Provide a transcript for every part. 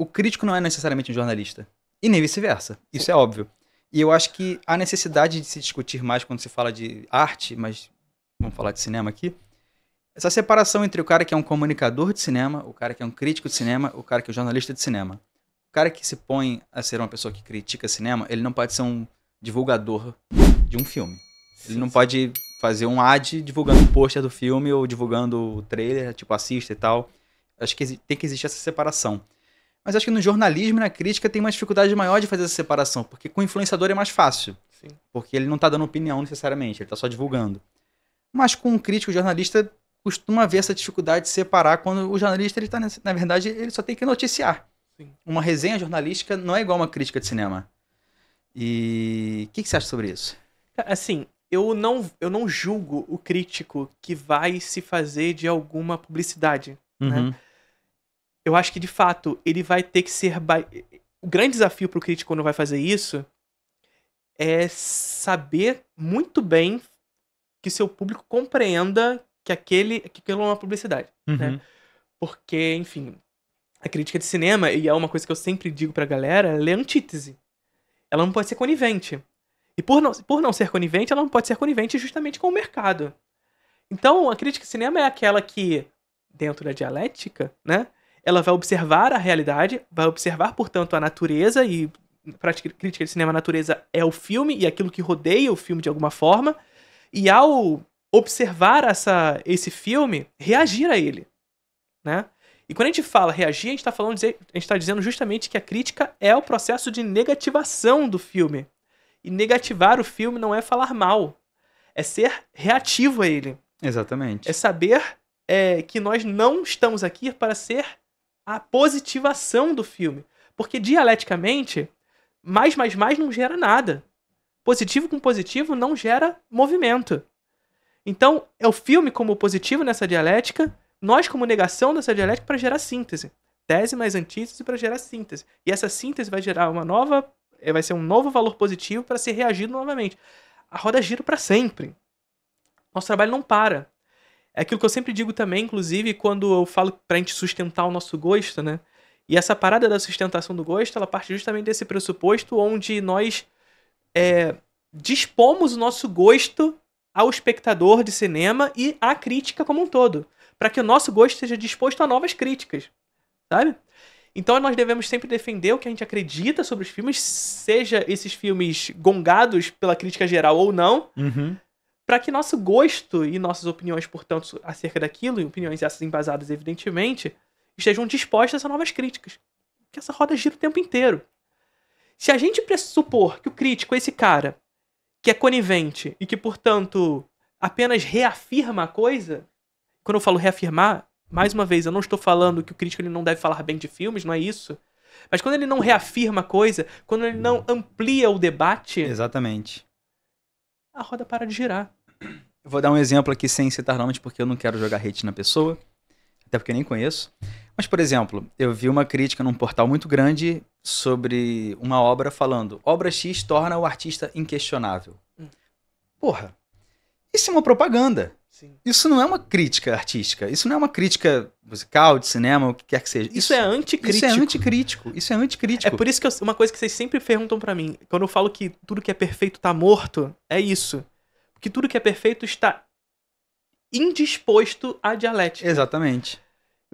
o crítico não é necessariamente um jornalista. E nem vice-versa. Isso é óbvio. E eu acho que a necessidade de se discutir mais quando se fala de arte, mas vamos falar de cinema aqui, essa separação entre o cara que é um comunicador de cinema, o cara que é um crítico de cinema, o cara que é um jornalista de cinema. O cara que se põe a ser uma pessoa que critica cinema, ele não pode ser um divulgador de um filme. Ele não pode fazer um ad divulgando o pôster do filme ou divulgando o trailer, tipo, assista e tal. Acho que tem que existir essa separação. Mas acho que no jornalismo e na crítica tem uma dificuldade maior de fazer essa separação, porque com o influenciador é mais fácil. Sim. Porque ele não tá dando opinião necessariamente, ele tá só divulgando. Mas com o crítico, o jornalista costuma haver essa dificuldade de separar quando o jornalista, ele tá, na verdade, ele só tem que noticiar. Sim. Uma resenha jornalística não é igual uma crítica de cinema. E o que você acha sobre isso? Assim, eu não julgo o crítico que vai se fazer de alguma publicidade, né? Eu acho que, de fato, ele vai ter que ser... O grande desafio pro crítico quando vai fazer isso é saber muito bem que seu público compreenda que aquilo é uma publicidade, né? Porque, enfim, a crítica de cinema, e é uma coisa que eu sempre digo pra galera, ela é antítese. Ela não pode ser conivente. E por não ser conivente, ela não pode ser conivente justamente com o mercado. Então, a crítica de cinema é aquela que, dentro da dialética, né, ela vai observar a realidade, vai observar, portanto, a natureza, e para a crítica de cinema, a natureza é o filme e aquilo que rodeia o filme de alguma forma, e ao observar esse filme, reagir a ele, né? E quando a gente fala reagir, a gente está dizendo justamente que a crítica é o processo de negativação do filme. E negativar o filme não é falar mal, é ser reativo a ele. Exatamente. É saber que nós não estamos aqui para ser a positivação do filme. Porque dialeticamente, mais não gera nada. Positivo com positivo não gera movimento. Então, é o filme como positivo nessa dialética, nós como negação dessa dialética para gerar síntese. Tese mais antítese para gerar síntese. E essa síntese vai gerar vai ser um novo valor positivo para ser reagido novamente. A roda gira para sempre. Nosso trabalho não para. É aquilo que eu sempre digo também, inclusive, quando eu falo pra gente sustentar o nosso gosto, né? E essa parada da sustentação do gosto, ela parte justamente desse pressuposto onde nós dispomos o nosso gosto ao espectador de cinema e à crítica como um todo. Para que o nosso gosto seja disposto a novas críticas, sabe? Então nós devemos sempre defender o que a gente acredita sobre os filmes, seja esses filmes gongados pela crítica geral ou não, para que nosso gosto e nossas opiniões, portanto, acerca daquilo, e opiniões essas embasadas, evidentemente, estejam dispostas a novas críticas. Porque essa roda gira o tempo inteiro. Se a gente pressupor que o crítico é esse cara que é conivente e que, portanto, apenas reafirma a coisa, quando eu falo reafirmar, mais uma vez, eu não estou falando que o crítico ele não deve falar bem de filmes, não é isso. Mas quando ele não reafirma a coisa, quando ele não amplia o debate... Exatamente. A roda para de girar. Eu vou dar um exemplo aqui sem citar nomes, porque eu não quero jogar hate na pessoa, até porque eu nem conheço. Mas, por exemplo, eu vi uma crítica num portal muito grande sobre uma obra falando: obra X torna o artista inquestionável. Porra, isso é uma propaganda. Sim. Isso não é uma crítica artística. Isso não é uma crítica musical, de cinema, o que quer que seja. Isso é anticrítico. Isso é anticrítico. Isso é anticrítico. É por isso que uma coisa que vocês sempre perguntam pra mim, quando eu falo que tudo que é perfeito tá morto, é isso. Porque tudo que é perfeito está indisposto à dialética. Exatamente.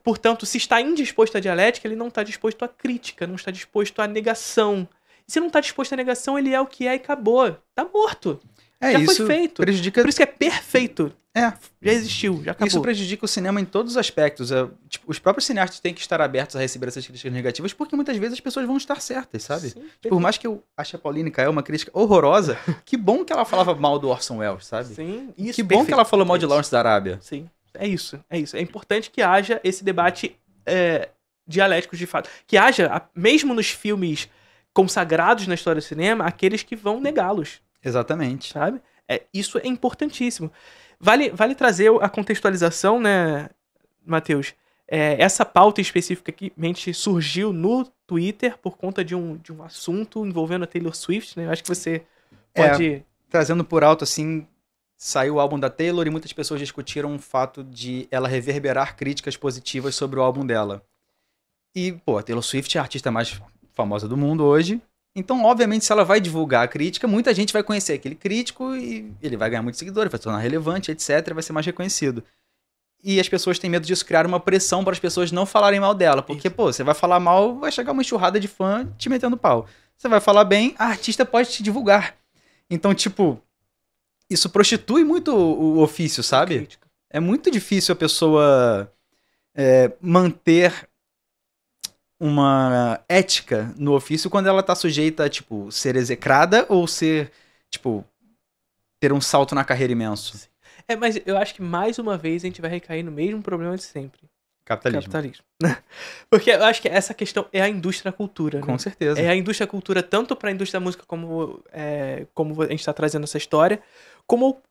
Portanto, se está indisposto à dialética, ele não está disposto à crítica, não está disposto à negação. E se não está disposto à negação, ele é o que é e acabou. Tá morto. Já isso foi feito. Prejudica... Por isso que é perfeito. Já existiu, já acabou. Isso prejudica o cinema em todos os aspectos. Tipo, os próprios cineastas têm que estar abertos a receber essas críticas negativas, porque muitas vezes as pessoas vão estar certas, sabe? Sim, por mais que eu ache a Pauline Kael uma crítica horrorosa, que bom que ela falava mal do Orson Welles, sabe? Sim, isso. Que bom que ela falou mal de Lawrence da Arábia. Sim, é isso. É importante que haja esse debate dialético de fato. Que haja, mesmo nos filmes consagrados na história do cinema, aqueles que vão negá-los. Exatamente. Sabe? Isso é importantíssimo. Vale trazer a contextualização, né, Matheus? Essa pauta especificamente surgiu no Twitter por conta de um assunto envolvendo a Taylor Swift, né? Eu acho que você pode... Trazendo por alto, assim, saiu o álbum da Taylor e muitas pessoas discutiram o fato de ela reverberar críticas positivas sobre o álbum dela. E, pô, a Taylor Swift é a artista mais famosa do mundo hoje. Então, obviamente, se ela vai divulgar a crítica, muita gente vai conhecer aquele crítico e ele vai ganhar muitos seguidores, vai se tornar relevante, etc, vai ser mais reconhecido. E as pessoas têm medo disso criar uma pressão para as pessoas não falarem mal dela. Porque, pô, você vai falar mal, vai chegar uma enxurrada de fã te metendo pau. Você vai falar bem, a artista pode te divulgar. Então, tipo, isso prostitui muito o ofício, sabe? É muito difícil a pessoa manter uma ética no ofício quando ela tá sujeita a, tipo, ser execrada ou ser, tipo, ter um salto na carreira imenso. Mas eu acho que mais uma vez a gente vai recair no mesmo problema de sempre. Capitalismo. Porque eu acho que essa questão é a indústria da cultura. Com né? certeza. É a indústria da cultura, tanto pra indústria da música, como a gente tá trazendo essa história, como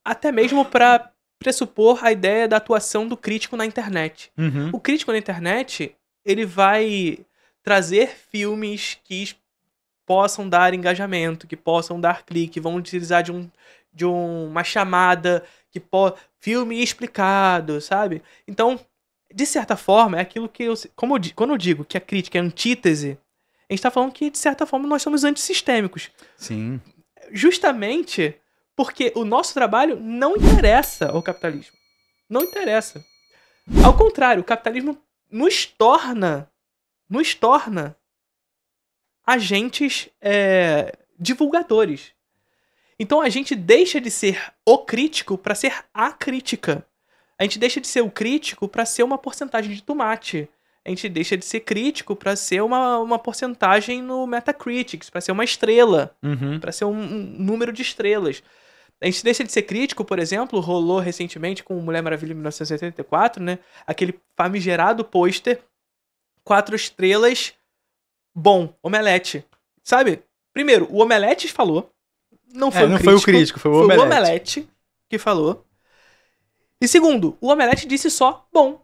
até mesmo pra pressupor a ideia da atuação do crítico na internet. Uhum. O crítico na internet, ele vai trazer filmes que possam dar engajamento, que possam dar clique, vão utilizar de uma chamada, filme explicado, sabe? Então, de certa forma, é aquilo que quando eu digo que a crítica é antítese, a gente tá falando que, de certa forma, nós somos antissistêmicos. Sim. Justamente porque o nosso trabalho não interessa ao capitalismo. Não interessa. Ao contrário, o capitalismo nos torna agentes divulgadores. Então a gente deixa de ser o crítico para ser a crítica. A gente deixa de ser o crítico para ser uma porcentagem de tomate. A gente deixa de ser crítico para ser uma porcentagem no Metacritic, para ser uma estrela, para ser um número de estrelas. A gente deixa de ser crítico, por exemplo, rolou recentemente com Mulher Maravilha em 1984, né? Aquele famigerado pôster, 4 estrelas, bom, Omelete. Sabe? Primeiro, o Omelete falou, não foi o crítico, foi o Omelete. Foi o Omelete que falou. E segundo, o Omelete disse só bom.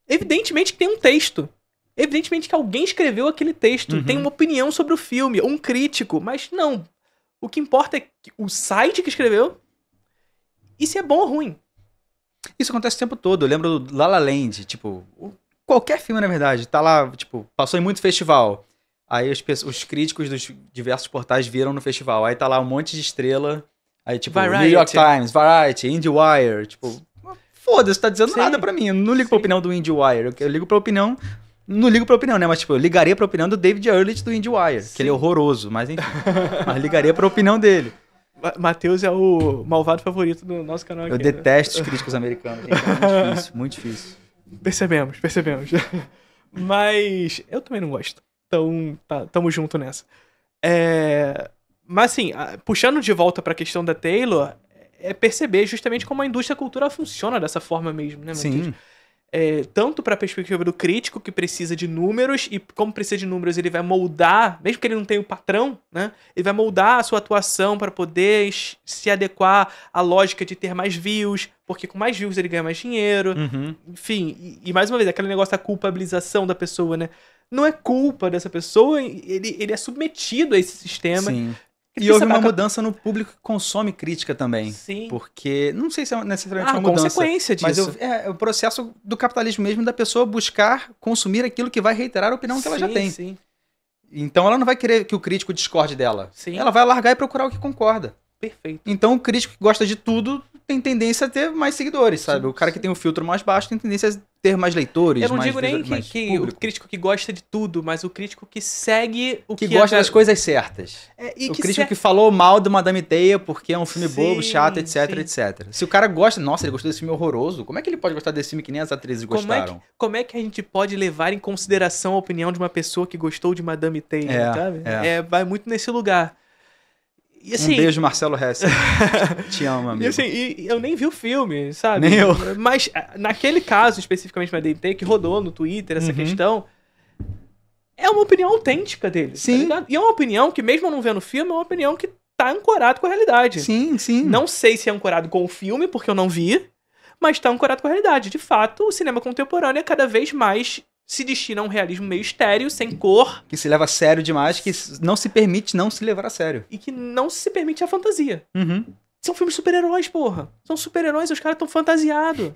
Evidentemente que tem um texto. Evidentemente que alguém escreveu aquele texto. Tem uma opinião sobre o filme, um crítico. Mas não. O que importa é o site que escreveu e se é bom ou ruim. Isso acontece o tempo todo. Eu lembro do La La Land, tipo... Qualquer filme, na verdade. Tá lá, tipo... Passou em muito festival. Aí os críticos dos diversos portais viram no festival. Aí tá lá um monte de estrela. Aí, tipo, Variety. New York Times, Variety, IndieWire. Tipo, foda-se, tá dizendo nada pra mim. Eu não ligo pra opinião do IndieWire. Eu ligo pra opinião... Não ligo pra opinião, né? Mas, tipo, eu ligaria pra opinião do David Ehrlich do IndieWire. Que ele é horroroso, mas enfim. Mas ligaria pra opinião dele. Matheus é o malvado favorito do nosso canal aqui. Eu detesto os críticos americanos. Gente, é muito difícil, muito difícil. Percebemos. Mas eu também não gosto. Então, tamo junto nessa. Mas assim, puxando de volta pra questão da Taylor, é perceber justamente como a indústria cultural funciona dessa forma mesmo, né, Matheus? Sim. Tanto para a perspectiva do crítico, que precisa de números, e como precisa de números, ele vai moldar, mesmo que ele não tenha o patrão, né? Ele vai moldar a sua atuação para poder se adequar à lógica de ter mais views, porque com mais views ele ganha mais dinheiro. Enfim, e mais uma vez, aquele negócio da culpabilização da pessoa, né? Não é culpa dessa pessoa, ele é submetido a esse sistema. Sim. E houve uma mudança no público que consome crítica também. Sim. Porque, não sei se é necessariamente uma mudança. Consequência disso. Mas é o processo do capitalismo mesmo, da pessoa buscar consumir aquilo que vai reiterar a opinião que ela já tem. Sim. Então ela não vai querer que o crítico discorde dela. Sim. Ela vai largar e procurar o que concorda. Perfeito. Então o crítico que gosta de tudo tem tendência a ter mais seguidores, sabe? Sim, o cara que tem o filtro mais baixo tem tendência a ter mais leitores, eu não mais digo nem mais que o público. crítico que gosta de tudo, mas o crítico que segue o Que gosta das coisas certas. E O que crítico que falou mal do Madame Teia porque é um filme bobo, Sim, chato, etc, sim. etc. Se o cara gosta, nossa, ele gostou desse filme horroroso, como é que ele pode gostar desse filme que nem as atrizes gostaram? Como é que a gente pode levar em consideração a opinião de uma pessoa que gostou de Madame Teia, sabe? Vai muito nesse lugar. E, assim, um beijo, Marcelo Hess. Te amo, amigo. E assim, eu nem vi o filme, sabe? Nem eu. Mas naquele caso, especificamente Madame Teia, que rodou no Twitter essa questão, é uma opinião autêntica dele. Sim. Tá ligado? E é uma opinião que, mesmo não vendo o filme, é uma opinião que tá ancorada com a realidade. Sim, sim. Não sei se é ancorado com o filme, porque eu não vi, mas tá ancorado com a realidade. De fato, o cinema contemporâneo é cada vez mais se destina a um realismo meio estéril, sem cor. Que se leva a sério demais, que não se permite não se levar a sério. E que não se permite a fantasia. Uhum. São filmes de super-heróis, porra. São super-heróis e os caras tão fantasiados.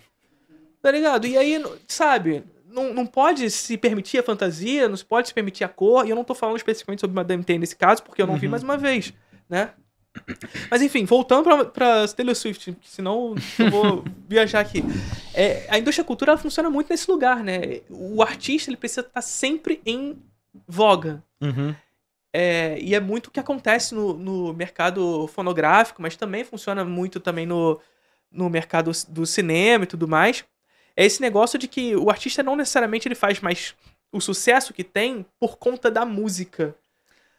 Tá ligado? E aí, sabe, não pode se permitir a fantasia, não se pode se permitir a cor, e eu não tô falando especificamente sobre Madame Teia nesse caso, porque eu não vi mais uma vez, né? Mas enfim, voltando pra Taylor Swift, senão eu vou viajar aqui. A indústria cultural ela funciona muito nesse lugar, né? O artista ele precisa estar sempre em voga. E é muito o que acontece no mercado fonográfico, mas também funciona muito também no mercado do cinema e tudo mais. É esse negócio de que o artista não necessariamente ele faz mais o sucesso que tem por conta da música.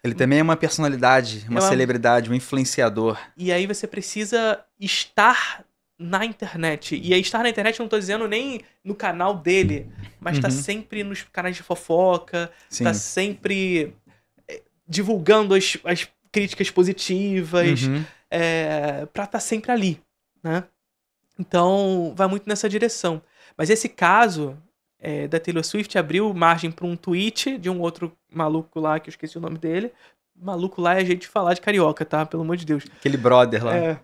Ele também é uma personalidade, uma celebridade, um influenciador. E aí você precisa estar na internet. E aí estar na internet eu não tô dizendo nem no canal dele, mas tá sempre nos canais de fofoca, tá sempre divulgando as críticas positivas, pra estar sempre ali, né? Então, vai muito nessa direção. Mas esse caso da Taylor Swift abriu margem para um tweet de um outro maluco lá, que eu esqueci o nome dele. Maluco lá é jeito de falar de carioca, tá? Pelo amor de Deus. Aquele brother lá.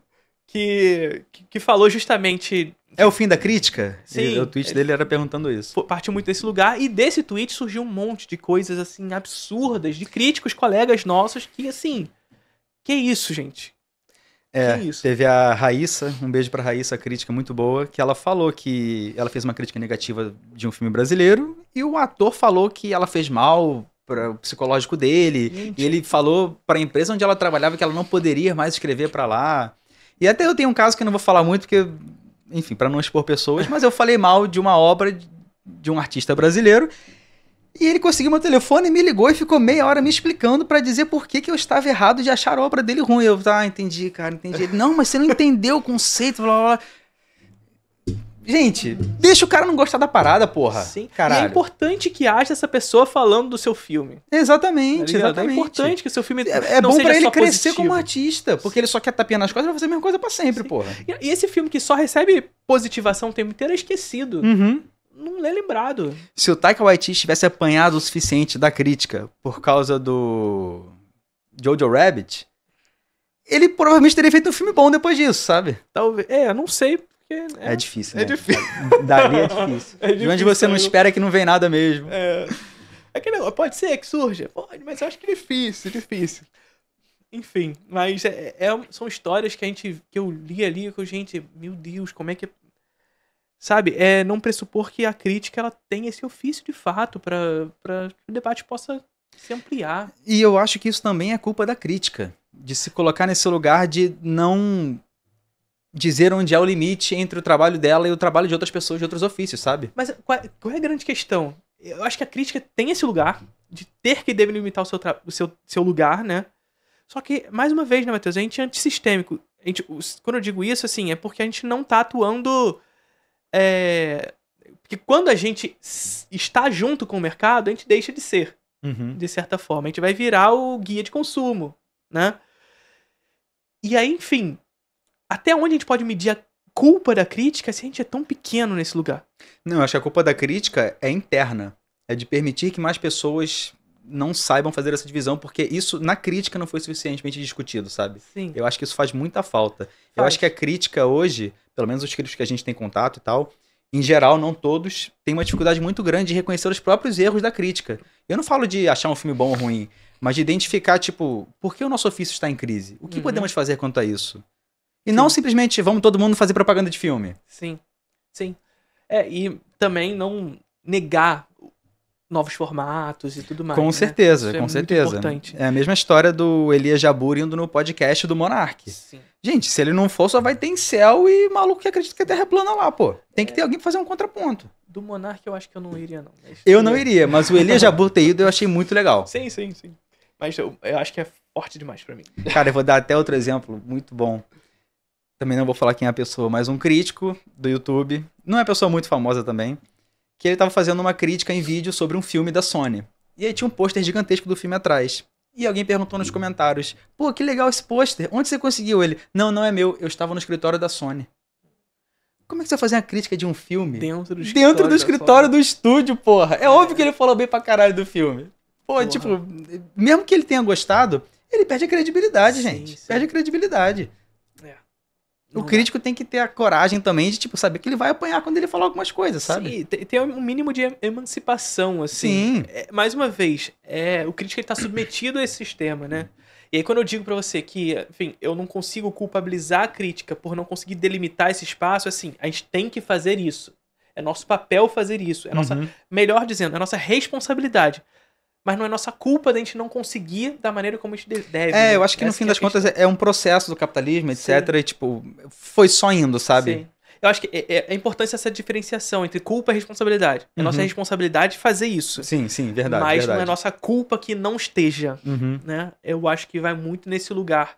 Que falou justamente... É o fim da crítica? Sim. O tweet dele era perguntando isso. Partiu muito desse lugar. E desse tweet surgiu um monte de coisas, assim, absurdas, de críticos, colegas nossos, que, assim... Que isso, gente? Teve a Raíssa, um beijo pra Raíssa, crítica muito boa, que ela falou que ela fez uma crítica negativa de um filme brasileiro e o ator falou que ela fez mal para o psicológico dele. Gente. E ele falou pra empresa onde ela trabalhava que ela não poderia mais escrever pra lá. E até eu tenho um caso que eu não vou falar muito, porque, enfim, pra não expor pessoas, mas eu falei mal de uma obra de um artista brasileiro. E ele conseguiu meu telefone, me ligou e ficou meia hora me explicando pra dizer por que eu estava errado de achar a obra dele ruim. Eu, entendi, cara, entendi. Ele, não, mas você não entendeu o conceito, blá, blá, blá. Gente, deixa o cara não gostar da parada, porra. Sim, caralho. E é importante que haja essa pessoa falando do seu filme. Exatamente, exatamente. É importante que o seu filme é não bom seja pra ele só crescer positivo. como artista, porque ele só quer tapinha nas costas e vai fazer a mesma coisa pra sempre, porra. E esse filme que só recebe positivação o tempo inteiro é esquecido. Não é lembrado. Se o Taika Waititi tivesse apanhado o suficiente da crítica por causa do Jojo Rabbit, ele provavelmente teria feito um filme bom depois disso, sabe? Talvez. Eu não sei. Porque é difícil, né? É difícil. Dali é difícil. De onde você não espera que não vem nada mesmo. Pode ser que surja? Pode, mas eu acho que é difícil. Enfim, mas são histórias que eu li ali, que gente, meu Deus, como é que... Sabe, não pressupor que a crítica ela tem esse ofício de fato para que o debate possa se ampliar. E eu acho que isso também é culpa da crítica, de se colocar nesse lugar de não dizer onde é o limite entre o trabalho dela e o trabalho de outras pessoas de outros ofícios, sabe? Mas qual é a grande questão? Eu acho que a crítica tem esse lugar de ter que delimitar o seu lugar, né? Só que, mais uma vez, né, Matheus, a gente é antissistêmico. Quando eu digo isso, assim, é porque a gente não tá atuando... Porque quando a gente está junto com o mercado, a gente deixa de ser, de certa forma. A gente vai virar o guia de consumo, né? E aí, enfim, até onde a gente pode medir a culpa da crítica se a gente é tão pequeno nesse lugar? Não, eu acho que a culpa da crítica é interna. É de permitir que mais pessoas não saibam fazer essa divisão, porque isso na crítica não foi suficientemente discutido, sabe? Sim. Eu acho que isso faz muita falta. Eu acho que a crítica hoje, pelo menos os críticos que a gente tem contato e tal, em geral, não todos, têm uma dificuldade muito grande de reconhecer os próprios erros da crítica. Eu não falo de achar um filme bom ou ruim, mas de identificar, tipo, por que o nosso ofício está em crise? O que podemos fazer quanto a isso? E não simplesmente vamos todo mundo fazer propaganda de filme. Sim. E também não negar novos formatos e tudo mais. Com certeza, né? com Isso certeza. Muito importante. É a mesma história do Elias Jabbour indo no podcast do Monark. Sim. Gente, se ele não for, só vai ter incel e maluco que acredita que a Terra é plana lá, pô. Tem que ter alguém pra fazer um contraponto. Do Monark eu acho que eu não iria, não. Eu não iria, mas o Elias Jabbour ter ido eu achei muito legal. Sim. Mas eu acho que é forte demais pra mim. Cara, eu vou dar até outro exemplo muito bom. Também não vou falar quem é a pessoa, mas um crítico do YouTube, não é pessoa muito famosa também, que ele tava fazendo uma crítica em vídeo sobre um filme da Sony. E aí tinha um pôster gigantesco do filme atrás. E alguém perguntou nos comentários, pô, que legal esse pôster, onde você conseguiu ele? Não é meu, eu estava no escritório da Sony. Como é que você vai fazer uma crítica de um filme? Dentro do escritório do estúdio, porra. É óbvio que ele falou bem pra caralho do filme. Pô, tipo, mesmo que ele tenha gostado, ele perde a credibilidade, gente. Sim. Perde a credibilidade. O crítico tem que ter a coragem também de, tipo, saber que ele vai apanhar quando ele falar algumas coisas, sabe? Sim, tem um mínimo de emancipação, assim. Sim. Mais uma vez, o crítico ele tá submetido a esse sistema, né? E aí quando eu digo pra você que, enfim, eu não consigo culpabilizar a crítica por não conseguir delimitar esse espaço, assim, a gente tem que fazer isso. É nosso papel fazer isso. É nossa, melhor dizendo, é nossa responsabilidade. Mas não é nossa culpa da gente não conseguir da maneira como a gente deve. Né? Eu acho que no fim das contas é um processo do capitalismo, etc. Sim. E, tipo, foi só indo, sabe? Sim. Eu acho que é importante essa diferenciação entre culpa e responsabilidade. É nossa responsabilidade fazer isso. Sim, verdade. Mas verdade. não é nossa culpa que não esteja, né? Eu acho que vai muito nesse lugar.